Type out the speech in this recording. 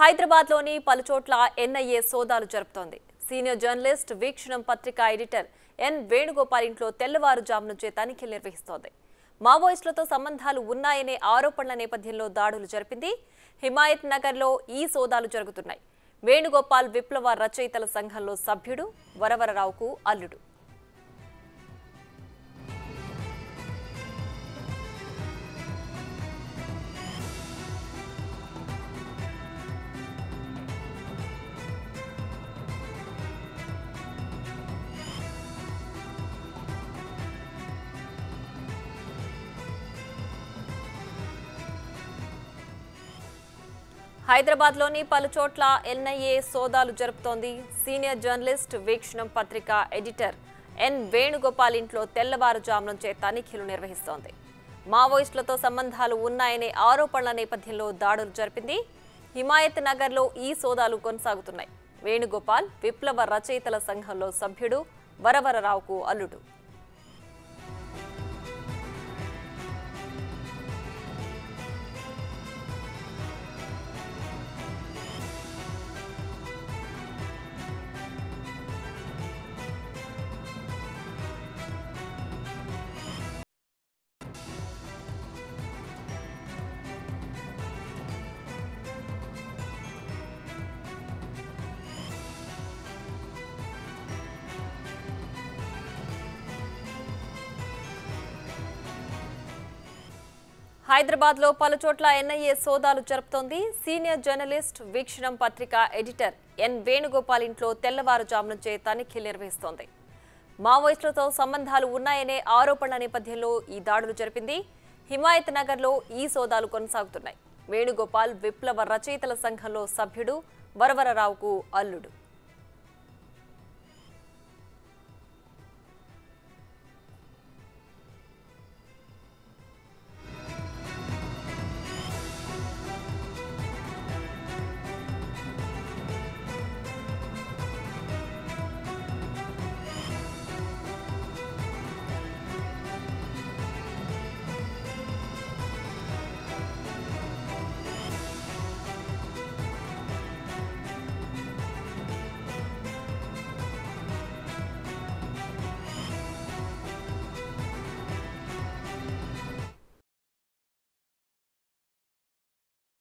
హైదరాబాద్లోని పలుచోట్ల ఎన్ఐఏ సోదాలు జరుపుతోంది. సీనియర్ జర్నలిస్ట్ వీక్షణం పత్రికా ఎడిటర్ ఎన్ వేణుగోపాల్ ఇంట్లో తెల్లవారుజాము నుంచే తనిఖీలు నిర్వహిస్తోంది. మావోయిస్టులతో సంబంధాలు ఉన్నాయనే ఆరోపణల నేపథ్యంలో దాడులు జరిపింది. హిమాయత్ నగర్లో ఈ సోదాలు జరుగుతున్నాయి. వేణుగోపాల్ విప్లవ రచయితల సంఘంలో సభ్యుడు, వరవరరావుకు అల్లుడు. హైదరాబాద్లోని పలుచోట్ల ఎన్ఐఏ సోదాలు జరుపుతోంది. సీనియర్ జర్నలిస్ట్ వీక్షణం పత్రికా ఎడిటర్ ఎన్ వేణుగోపాల్ ఇంట్లో తెల్లవారుజాము నుంచే తనిఖీలు నిర్వహిస్తోంది. మావోయిస్టులతో సంబంధాలు ఉన్నాయనే ఆరోపణల నేపథ్యంలో దాడులు జరిపింది. హిమాయత్ నగర్లో ఈ సోదాలు కొనసాగుతున్నాయి. వేణుగోపాల్ విప్లవ రచయితల సంఘంలో సభ్యుడు, వరవరరావుకు అల్లుడు. హైదరాబాద్లో పలుచోట్ల ఎన్ఐఏ సోదాలు జరుపుతోంది. సీనియర్ జర్నలిస్ట్ వీక్షణం పత్రికా ఎడిటర్ ఎన్ వేణుగోపాల్ ఇంట్లో తెల్లవారుజాము నుంచే తనిఖీలు నిర్వహిస్తోంది. మావోయిస్టులతో సంబంధాలు ఉన్నాయనే ఆరోపణల నేపథ్యంలో ఈ దాడులు జరిపింది. హిమాయత్ నగర్లో ఈ సోదాలు కొనసాగుతున్నాయి. వేణుగోపాల్ విప్లవ రచయితల సంఘంలో సభ్యుడు, వరవరరావుకు అల్లుడు.